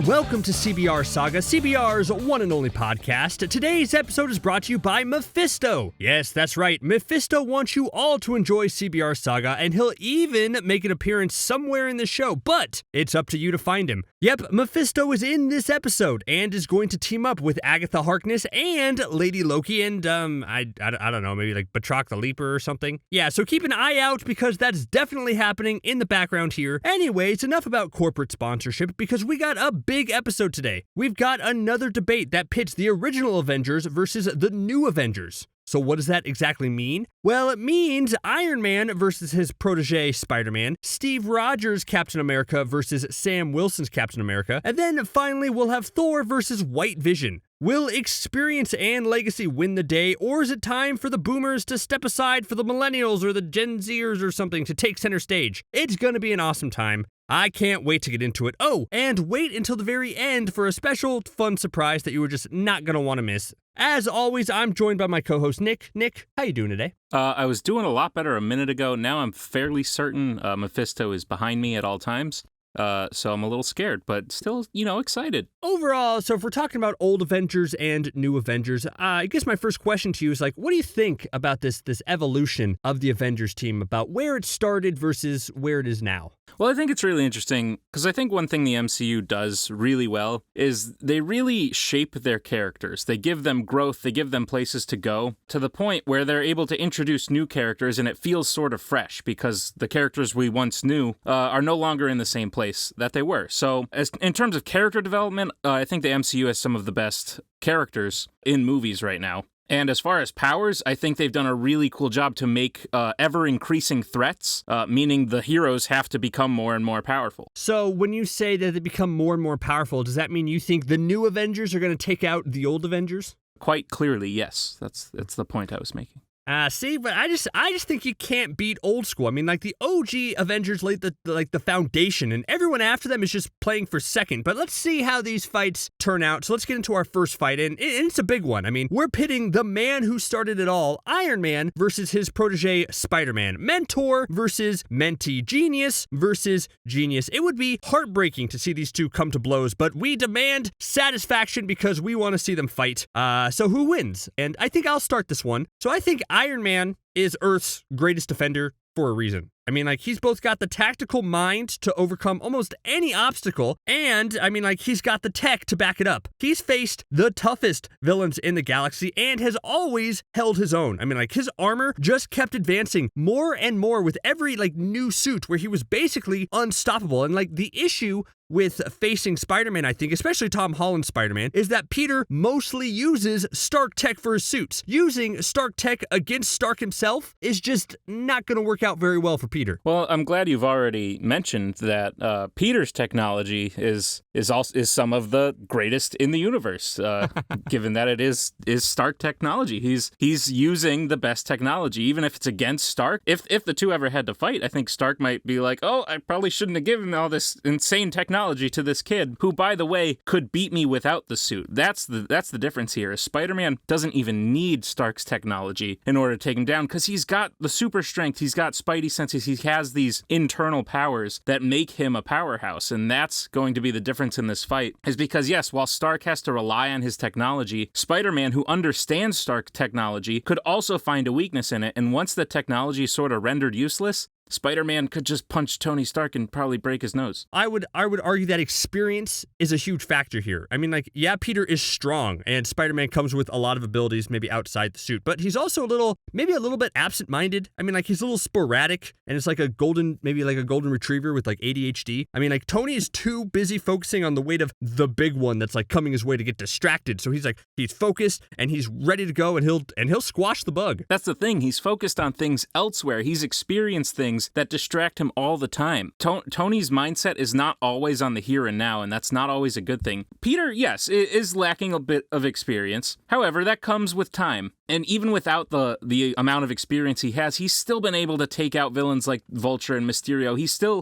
welcome to CBR Saga, CBR's one and only podcast. Today's episode is brought to you by Mephisto. Yes, that's right, Mephisto wants you all to enjoy CBR Saga, and he'll even make an appearance somewhere in the show, but it's up to you to find him. Yep, Mephisto is in this episode, and is going to team up with Agatha Harkness and Lady Loki and, I don't know, maybe like Batroc the Leaper or something. Yeah, so keep an eye out, because that's definitely happening in the background here. Anyways, enough about corporate sponsorship, because we got a big episode today. We've got another debate that pits the original Avengers versus the new Avengers. So what does that exactly mean? Well, it means Iron Man versus his protege Spider-Man, Steve Rogers' Captain America versus Sam Wilson's Captain America, and then finally we'll have Thor versus White Vision. Will experience and legacy win the day, or is it time for the boomers to step aside for the millennials or the Gen Zers or something to take center stage? It's gonna be an awesome time. I can't wait to get into it. Oh, and wait until the very end for a special fun surprise that you were just not gonna want to miss. As always, I'm joined by my co-host Nick. Nick, how you doing today? I was doing a lot better a minute ago. Now I'm fairly certain Mephisto is behind me at all times. So I'm a little scared, but still, excited. Overall, so if we're talking about old Avengers and new Avengers, I guess my first question to you is what do you think about this evolution of the Avengers team, about where it started versus where it is now? Well, I think it's really interesting because I think one thing the MCU does really well is they really shape their characters. They give them growth, they give them places to go, to the point where they're able to introduce new characters and it feels sort of fresh because the characters we once knew are no longer in the same place that they were. So in terms of character development, I think the MCU has some of the best characters in movies right now. And as far as powers, I think they've done a really cool job to make ever-increasing threats, meaning the heroes have to become more and more powerful. So when you say that they become more and more powerful, does that mean you think the new Avengers are going to take out the old Avengers? Quite clearly, yes. That's the point I was making. See, but I just think you can't beat old school. I mean, the OG Avengers laid the foundation, and everyone after them is just playing for second. But let's see how these fights turn out. So let's get into our first fight, and it's a big one. I mean, we're pitting the man who started it all, Iron Man, versus his protege, Spider-Man. Mentor versus mentee. Genius versus genius. It would be heartbreaking to see these two come to blows, but we demand satisfaction because we want to see them fight. So who wins? And I think I'll start this one. So I think Iron Man is Earth's greatest defender for a reason. I mean, he's both got the tactical mind to overcome almost any obstacle, and, he's got the tech to back it up. He's faced the toughest villains in the galaxy and has always held his own. His armor just kept advancing more and more with every, new suit where he was basically unstoppable. And, the issue with facing Spider-Man, I think, especially Tom Holland's Spider-Man, is that Peter mostly uses Stark tech for his suits. Using Stark tech against Stark himself is just not going to work out very well for Peter. Well, I'm glad you've already mentioned that Peter's technology is some of the greatest in the universe, given that it is Stark technology. He's using the best technology, even if it's against Stark. If the two ever had to fight, I think Stark might be like, oh, I probably shouldn't have given all this insane technology to this kid, who, by the way, could beat me without the suit. That's the difference here. Spider-Man doesn't even need Stark's technology in order to take him down, because he's got the super strength, he's got Spidey senses, he has these internal powers that make him a powerhouse, and that's going to be the difference in this fight, is because, yes, while Stark has to rely on his technology, Spider-Man, who understands Stark technology, could also find a weakness in it, and once the technology is sort of rendered useless, Spider-Man could just punch Tony Stark and probably break his nose. I would argue that experience is a huge factor here. Yeah, Peter is strong, and Spider-Man comes with a lot of abilities maybe outside the suit, but he's also a little bit absent-minded. He's a little sporadic, and it's like a golden retriever with ADHD. Tony is too busy focusing on the weight of the big one that's coming his way to get distracted. So he's focused and he's ready to go, and he'll squash the bug. That's the thing. He's focused on things elsewhere. He's experienced things that distract him all the time. Tony's mindset is not always on the here and now, and that's not always a good thing. Peter, yes, is lacking a bit of experience. However, that comes with time. And even without the amount of experience he has, he's still been able to take out villains like Vulture and Mysterio.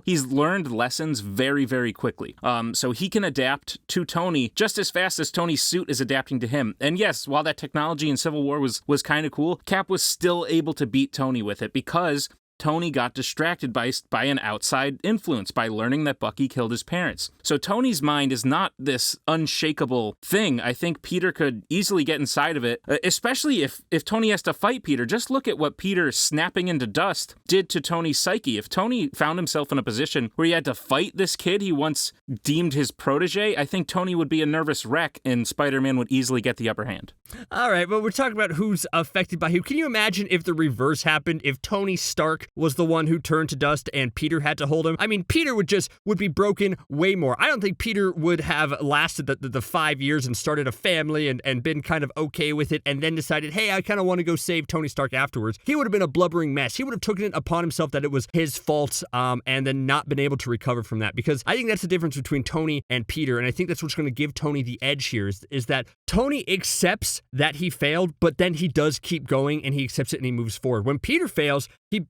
He's learned lessons very, very quickly. So he can adapt to Tony just as fast as Tony's suit is adapting to him. And yes, while that technology in Civil War was kind of cool, Cap was still able to beat Tony with it because Tony got distracted by an outside influence by learning that Bucky killed his parents. So Tony's mind is not this unshakable thing. I think Peter could easily get inside of it, especially if Tony has to fight Peter. Just look at what Peter snapping into dust did to Tony's psyche. If Tony found himself in a position where he had to fight this kid he once deemed his protege, I think Tony would be a nervous wreck and Spider-Man would easily get the upper hand. All right, but we're talking about who's affected by who. Can you imagine if the reverse happened, if Tony Stark was the one who turned to dust and Peter had to hold him? I mean, Peter would be broken way more. I don't think Peter would have lasted the 5 years and started a family and been kind of okay with it and then decided, hey, I kind of want to go save Tony Stark afterwards. He would have been a blubbering mess. He would have taken it upon himself that it was his fault and then not been able to recover from that, because I think that's the difference between Tony and Peter, and I think that's what's going to give Tony the edge here is that Tony accepts that he failed, but then he does keep going and he accepts it and he moves forward. When Peter fails, he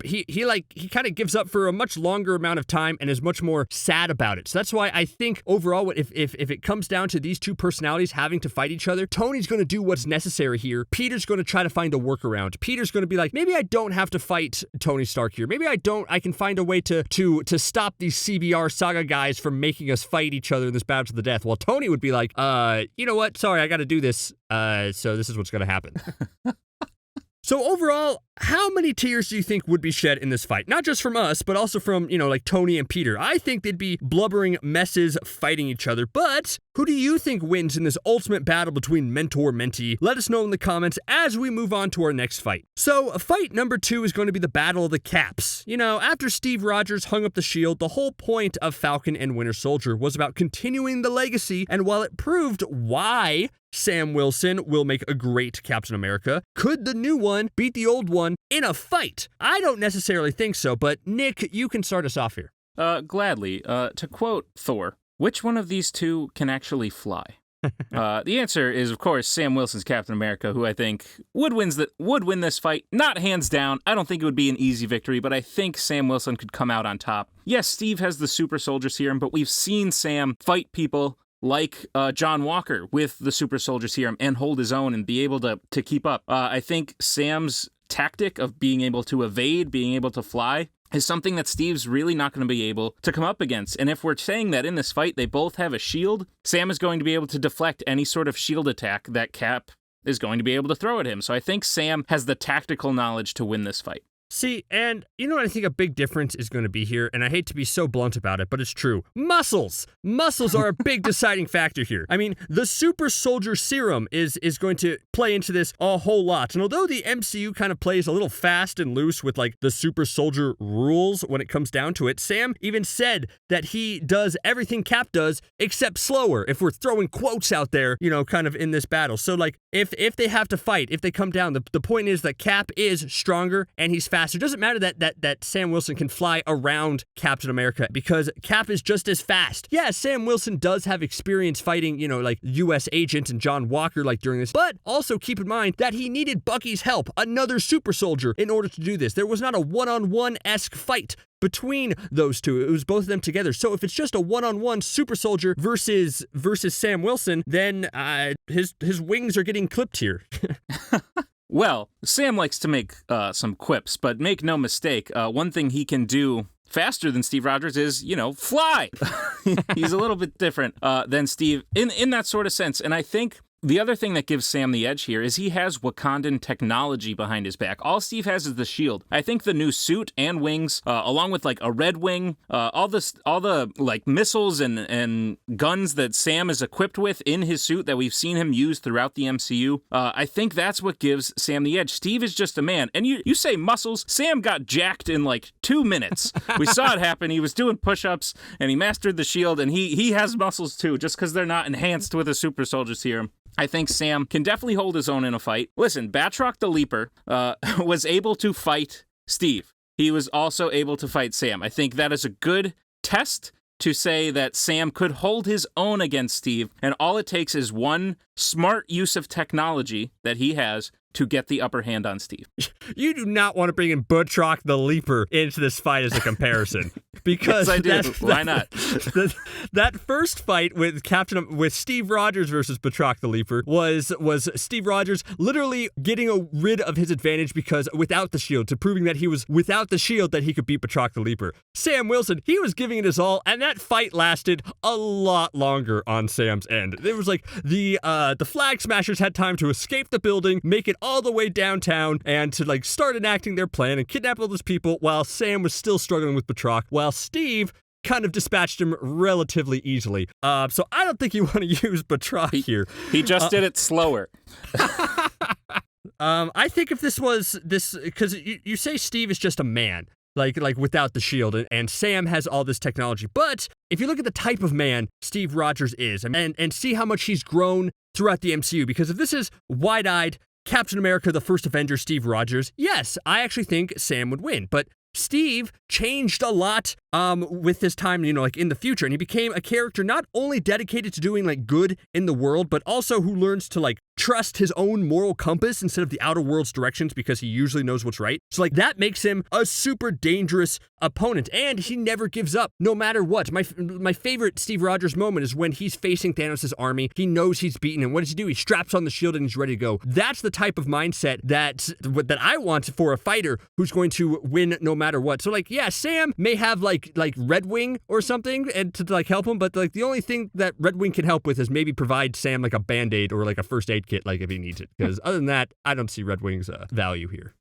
kind of gives up for a much longer amount of time and is much more sad about it. So that's why I think overall, if it comes down to these two personalities having to fight each other, Tony's going to do what's necessary here. Peter's going to try to find a workaround. Peter's going to be like, maybe I don't have to fight Tony Stark here. Maybe I can find a way to stop these CBR Saga guys from making us fight each other in this battle to the death. While Tony would be like, you know what? Sorry, I got to do this. So this is what's going to happen. So overall, how many tears do you think would be shed in this fight? Not just from us, but also from, like Tony and Peter. I think they'd be blubbering messes fighting each other. But who do you think wins in this ultimate battle between mentor-mentee? Let us know in the comments as we move on to our next fight. So fight number 2 is going to be the Battle of the Caps. After Steve Rogers hung up the shield, the whole point of Falcon and Winter Soldier was about continuing the legacy. And while it proved why Sam Wilson will make a great Captain America, could the new one beat the old one in a fight? I don't necessarily think so, but Nick, you can start us off here. Gladly. To quote Thor, which one of these two can actually fly? The answer is, of course, Sam Wilson's Captain America, who I think would win this fight. Not hands down. I don't think it would be an easy victory, but I think Sam Wilson could come out on top. Yes, Steve has the super soldier serum, but we've seen Sam fight people like John Walker with the super soldier serum and hold his own and be able to keep up. I think Sam's tactic of being able to evade, being able to fly, is something that Steve's really not going to be able to come up against. And if we're saying that in this fight they both have a shield, Sam is going to be able to deflect any sort of shield attack that Cap is going to be able to throw at him. So I think Sam has the tactical knowledge to win this fight. See, and you know what I think a big difference is going to be here, and I hate to be so blunt about it, but it's true. Muscles! Muscles are a big deciding factor here. I mean, the super soldier serum is going to play into this a whole lot. And although the MCU kind of plays a little fast and loose with like the super soldier rules when it comes down to it, Sam even said that he does everything Cap does except slower, if we're throwing quotes out there, kind of in this battle. So like, if they have to fight, if they come down, the point is that Cap is stronger and he's faster. It doesn't matter that Sam Wilson can fly around Captain America because Cap is just as fast. Yeah, Sam Wilson does have experience fighting, like U.S. Agent and John Walker like during this, but also keep in mind that he needed Bucky's help, another super soldier, in order to do this. There was not a one-on-one-esque fight between those two. It was both of them together. So if it's just a one-on-one super soldier versus Sam Wilson, then his wings are getting clipped here. Well, Sam likes to make some quips, but make no mistake, one thing he can do faster than Steve Rogers is, fly. He's a little bit different than Steve in that sort of sense. And I think the other thing that gives Sam the edge here is he has Wakandan technology behind his back. All Steve has is the shield. I think the new suit and wings, along with like a red wing, all the like missiles and guns that Sam is equipped with in his suit that we've seen him use throughout the MCU, I think that's what gives Sam the edge. Steve is just a man. And you say muscles, Sam got jacked in like 2 minutes. We saw it happen. He was doing push-ups and he mastered the shield, and he has muscles too, just because they're not enhanced with a super soldier serum. I think Sam can definitely hold his own in a fight. Listen, Batroc the Leaper was able to fight Steve. He was also able to fight Sam. I think that is a good test to say that Sam could hold his own against Steve, and all it takes is one smart use of technology that he has to get the upper hand on Steve. You do not want to bring in Batroc the Leaper into this fight as a comparison. because yes, I do. Why not? That first fight with Steve Rogers versus Batroc the Leaper was Steve Rogers literally getting rid of his advantage because without the shield, to proving that he was without the shield that he could beat Batroc the Leaper. Sam Wilson, he was giving it his all, and that fight lasted a lot longer on Sam's end. It was like the Flag Smashers had time to escape the building, make it all the way downtown, and to like start enacting their plan and kidnap all those people while Sam was still struggling with Batroc, while Steve kind of dispatched him relatively easily. So I don't think you want to use Batroc here. He just did it slower. I think if this was this, because you say Steve is just a man, like without the shield, and Sam has all this technology. But if you look at the type of man Steve Rogers is, and see how much he's grown throughout the MCU, because if this is wide-eyed Captain America, the first Avenger, Steve Rogers, yes, I actually think Sam would win. But Steve changed a lot with his time, like in the future, and he became a character not only dedicated to doing like good in the world, but also who learns to like trust his own moral compass instead of the outer world's directions because he usually knows what's right. So like that makes him a super dangerous opponent, and he never gives up no matter what. My favorite Steve Rogers moment is when he's facing Thanos' army. He knows he's beaten, and what does he do? He straps on the shield and he's ready to go. That's the type of mindset that I want for a fighter who's going to win no matter what. So like, yeah, Sam may have like Red Wing or something and to like help him, but like the only thing that Red Wing can help with is maybe provide Sam like a Band-Aid or like a first aid kit, like if he needs it. Because other than that, I don't see Red Wing's value here.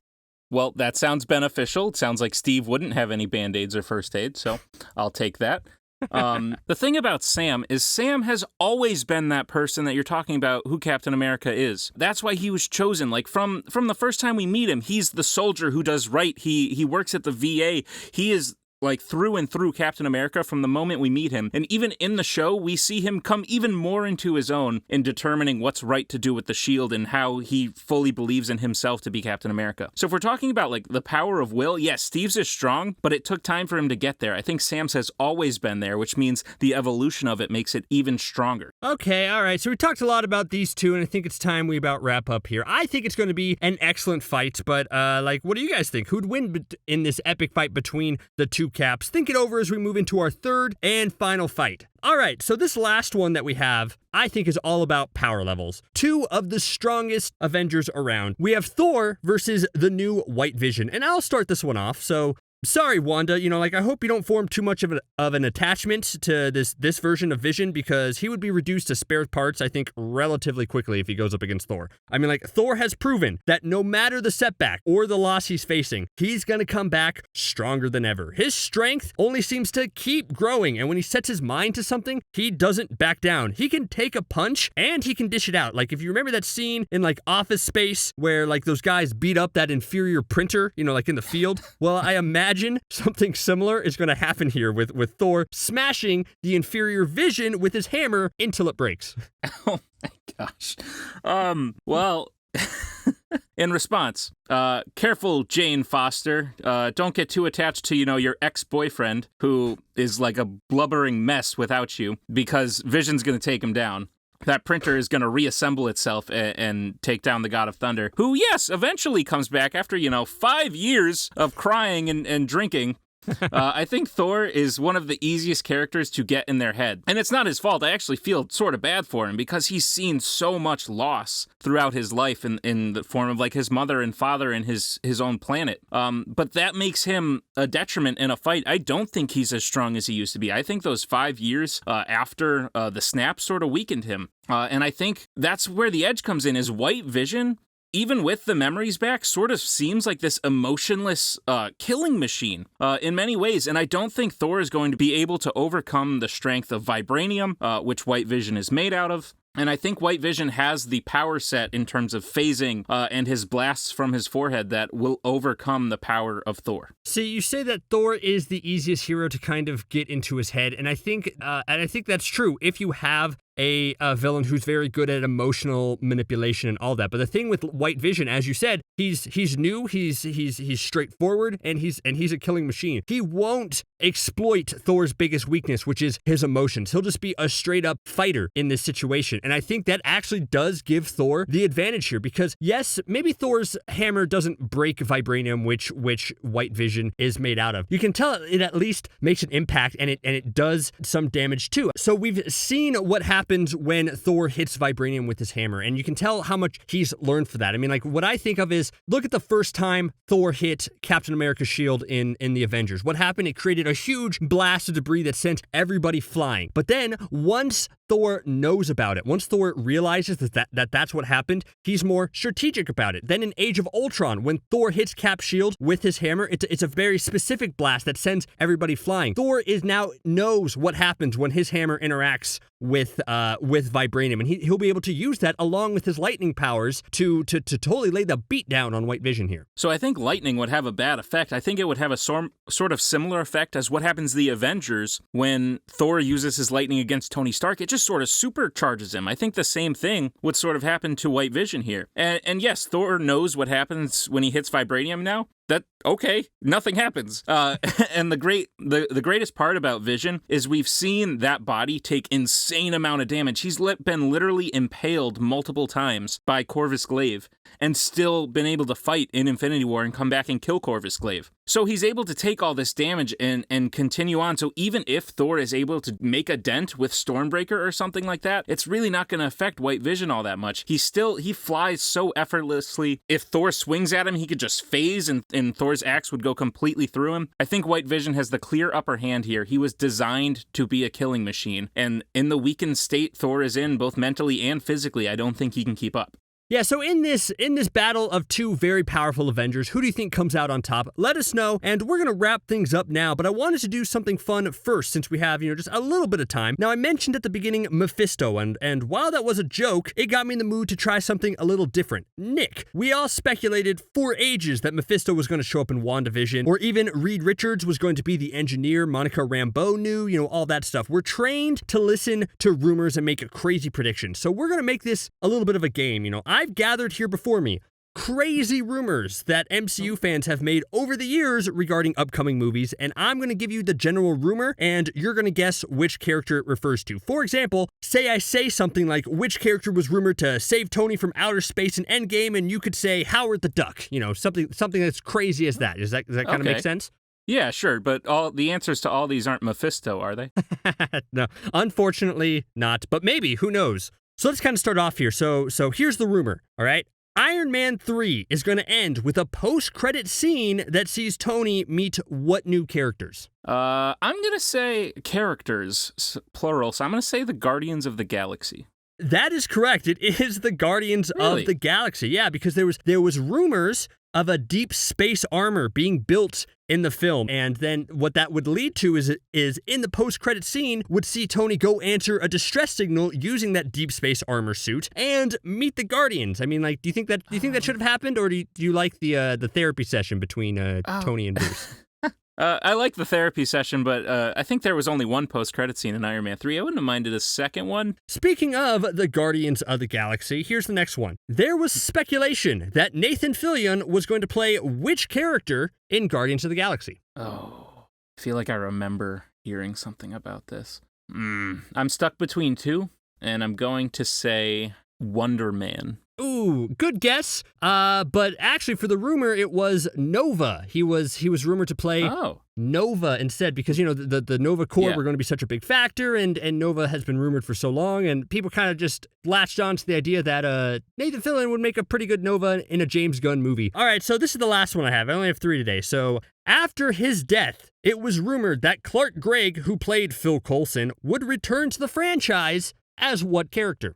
Well, that sounds beneficial. It sounds like Steve wouldn't have any Band-Aids or first aid, so I'll take that. The thing about Sam is Sam has always been that person that you're talking about who Captain America is. That's why he was chosen. Like from the first time we meet him, he's the soldier who does right. He works at the VA. He is like through and through Captain America from the moment we meet him. And even in the show, we see him come even more into his own in determining what's right to do with the shield and how he fully believes in himself to be Captain America. So if we're talking about like the power of will, yes, Steve's is strong, but it took time for him to get there. I think Sam's has always been there, which means the evolution of it makes it even stronger. Okay, all right. So we talked a lot about these two, and I think it's time we about wrap up here. I think it's going to be an excellent fight, but what do you guys think? Who'd win in this epic fight between the two Caps? Think it over as we move into our third and final fight. All right, so this last one that we have, I think is all about power levels. Two of the strongest Avengers around. We have Thor versus the new White Vision, and I'll start this one off. So sorry, Wanda, I hope you don't form too much of an attachment to this version of Vision, because he would be reduced to spare parts, I think, relatively quickly if he goes up against Thor. I mean, Thor has proven that no matter the setback or the loss he's facing, he's gonna come back stronger than ever. His strength only seems to keep growing, and when he sets his mind to something, he doesn't back down. He can take a punch, and he can dish it out. Like, if you remember that scene in, Office Space, where, those guys beat up that inferior printer, in the field? Well, I imagine something similar is going to happen here with Thor smashing the inferior Vision with his hammer until it breaks. Oh my gosh. Well, in response, careful, Jane Foster. Don't get too attached to, your ex-boyfriend who is like a blubbering mess without you, because Vision's going to take him down. That printer is going to reassemble itself and take down the God of Thunder, who, yes, eventually comes back after, 5 years of crying and drinking. I think Thor is one of the easiest characters to get in their head. And it's not his fault. I actually feel sort of bad for him because he's seen so much loss throughout his life in the form of his mother and father and his own planet. But that makes him a detriment in a fight. I don't think he's as strong as he used to be. I think those 5 years after the snap sort of weakened him. And I think that's where the edge comes in, is White Vision, even with the memories back, sort of seems like this emotionless killing machine in many ways. And I don't think Thor is going to be able to overcome the strength of vibranium, which White Vision is made out of. And I think White Vision has the power set in terms of phasing and his blasts from his forehead that will overcome the power of Thor. See, you say that Thor is the easiest hero to kind of get into his head, and I think that's true if you have a villain who's very good at emotional manipulation and all that. But the thing with White Vision, as you said, he's new, he's straightforward, and he's a killing machine. He won't exploit Thor's biggest weakness, which is his emotions. He'll just be a straight up fighter in this situation. And I think that actually does give Thor the advantage here, because yes, maybe Thor's hammer doesn't break vibranium, which White Vision is made out of. You can tell it at least makes an impact, and it does some damage too. So we've seen what happens when Thor hits vibranium with his hammer, and you can tell how much he's learned for that. I mean, like, what I think of is, look at the first time Thor hit Captain America's shield in the Avengers. What happened? It created a huge blast of debris that sent everybody flying. But then once Thor knows about it, once Thor realizes that's what happened, he's more strategic about it. Then in Age of Ultron, when Thor hits Cap's shield with his hammer, it's a very specific blast that sends everybody flying. Thor now knows what happens when his hammer interacts with vibranium, and he'll be able to use that along with his lightning powers to totally lay the beat down on White Vision here. So I think lightning would have a bad effect. I think it would have a sort of similar effect as what happens to the Avengers when Thor uses his lightning against Tony Stark. It just sort of supercharges him. I think the same thing would sort of happen to White Vision here. And yes, Thor knows what happens when he hits vibranium now. Okay, nothing happens. And the greatest part about Vision is we've seen that body take insane amount of damage. He's been literally impaled multiple times by Corvus Glaive and still been able to fight in Infinity War and come back and kill Corvus Glaive. So he's able to take all this damage and continue on. So even if Thor is able to make a dent with Stormbreaker or something like that, it's really not going to affect White Vision all that much. He flies so effortlessly. If Thor swings at him, he could just phase and Thor's axe would go completely through him. I think White Vision has the clear upper hand here. He was designed to be a killing machine. And in the weakened state Thor is in, both mentally and physically, I don't think he can keep up. Yeah, so in this battle of two very powerful Avengers, who do you think comes out on top? Let us know, and we're going to wrap things up now, but I wanted to do something fun first since we have, just a little bit of time. Now, I mentioned at the beginning Mephisto, and while that was a joke, it got me in the mood to try something a little different. Nick, we all speculated for ages that Mephisto was going to show up in WandaVision, or even Reed Richards was going to be the engineer Monica Rambeau knew, all that stuff. We're trained to listen to rumors and make crazy predictions, so we're going to make this a little bit of a game. I've gathered here before me crazy rumors that MCU fans have made over the years regarding upcoming movies, and I'm going to give you the general rumor, and you're going to guess which character it refers to. For example, say I say something like, which character was rumored to save Tony from outer space in Endgame, and you could say Howard the Duck, something that's crazy as that. Does that kind of make sense? Yeah, sure, but all the answers to all these aren't Mephisto, are they? No, unfortunately not, but maybe, who knows? So let's kind of start off here. So here's the rumor, all right? Iron Man 3 is going to end with a post-credit scene that sees Tony meet what new characters? I'm going to say characters, plural, so I'm going to say the Guardians of the Galaxy. That is correct. It is the Guardians of the Galaxy. Yeah, because there was rumors of a deep space armor being built in the film, and then what that would lead to is in the post-credit scene would see Tony go answer a distress signal using that deep space armor suit and meet the Guardians. I mean, like, do you think that should have happened, or do you like the therapy session between Tony and Bruce? I like the therapy session, but I think there was only one post-credit scene in Iron Man 3. I wouldn't have minded a second one. Speaking of the Guardians of the Galaxy, here's the next one. There was speculation that Nathan Fillion was going to play which character in Guardians of the Galaxy? Oh, I feel like I remember hearing something about this. I'm stuck between two, and I'm going to say Wonder Man. Ooh, good guess. But actually, for the rumor, it was Nova. He was rumored to play Nova instead, because the Nova Corps were going to be such a big factor, and Nova has been rumored for so long, and people kind of just latched on to the idea that Nathan Fillion would make a pretty good Nova in a James Gunn movie. All right, so this is the last one I have. I only have 3 today. So after his death, it was rumored that Clark Gregg, who played Phil Coulson, would return to the franchise as what character?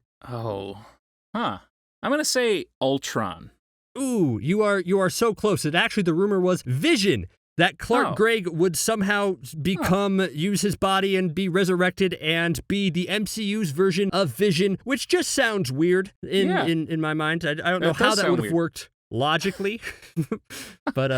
I'm going to say Ultron. Ooh, you are so close. The rumor was Vision, that Clark Gregg would somehow use his body and be resurrected and be the MCU's version of Vision, which just sounds weird in my mind. I don't know how that would have worked logically, but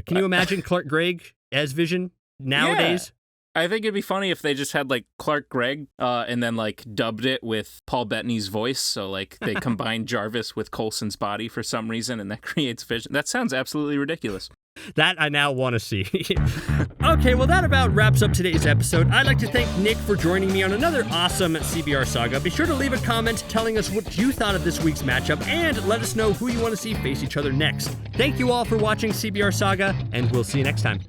can you imagine Clark Gregg as Vision nowadays? I think it'd be funny if they just had like Clark Gregg and then like dubbed it with Paul Bettany's voice. So like they combined Jarvis with Coulson's body for some reason, and that creates Vision. That sounds absolutely ridiculous. That I now want to see. Okay, well, that about wraps up today's episode. I'd like to thank Nick for joining me on another awesome CBR Saga. Be sure to leave a comment telling us what you thought of this week's matchup, and let us know who you want to see face each other next. Thank you all for watching CBR Saga, and we'll see you next time.